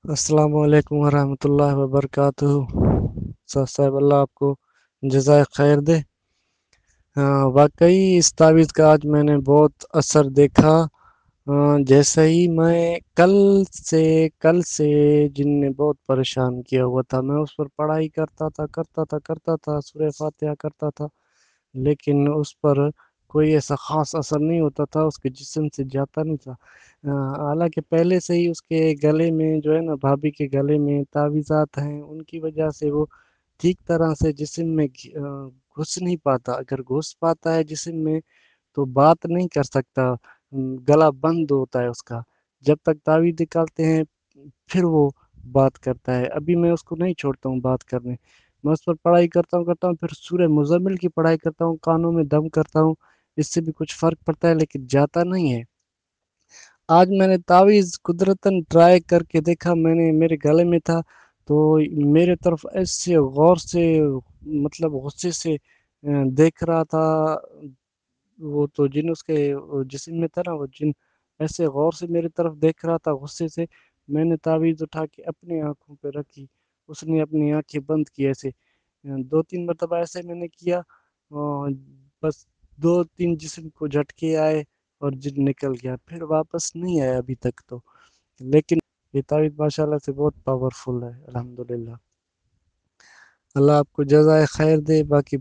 السلام علیکم ورحمۃ اللہ وبرکاتہ۔ صاحب اللہ آپ کو جزائے خیر دے۔ واقعی اس تعویذ کا آج میں نے بہت اثر دیکھا۔ جیسے ہی میں کل سے جن نے بہت پریشان کیا ہوا تھا، میں اس پر پڑھائی کرتا تھا سورہ فاتحہ کرتا تھا، لیکن اس پر کوئی ایسا خاص اثر نہیں ہوتا تھا، اس کے جسم سے جاتا نہیں تھا۔ حالانکہ پہلے سے ہی اس کے گلے میں جو ہے نا، بھابھی کے گلے میں تعویذات ہیں، ان کی وجہ سے وہ ٹھیک طرح سے جسم میں گھس نہیں پاتا۔ اگر گھس پاتا ہے جسم میں تو بات نہیں کر سکتا، گلا بند ہوتا ہے اس کا۔ جب تک تعویذ نکالتے ہیں پھر وہ بات کرتا ہے۔ ابھی میں اس کو نہیں چھوڑتا ہوں بات کرنے، میں اس پر پڑھائی کرتا ہوں، پھر سورہ مزمل کی پڑھائی کرتا ہوں، کانوں میں دم کرتا ہوں، اس سے بھی کچھ فرق پڑتا ہے لیکن جاتا نہیں ہے۔ آج میں نے تعویذ قدرتاً ٹرائی کر کے دیکھا، میرے گلے میں تھا تو میرے طرف ایسے غور سے، مطلب غصے سے دیکھ رہا تھا۔ وہ تو جن اس کے جسم میں تھا نا، وہ جن ایسے غور سے میرے طرف دیکھ رہا تھا غصے سے۔ میں نے تعویذ اٹھا کے اپنی آنکھوں پہ رکھی، اس نے اپنی آنکھیں بند کی۔ ایسے 2-3 مرتبہ ایسے میں نے کیا، بس 2-3 جسم کو جھٹکے آئے اور جن نکل گیا، پھر واپس نہیں آیا ابھی تک تو۔ لیکن یہ تعویذ ماشاءاللہ سے بہت پاورفل ہے، الحمدللہ۔ اللہ آپ کو جزائے خیر دے۔ باقی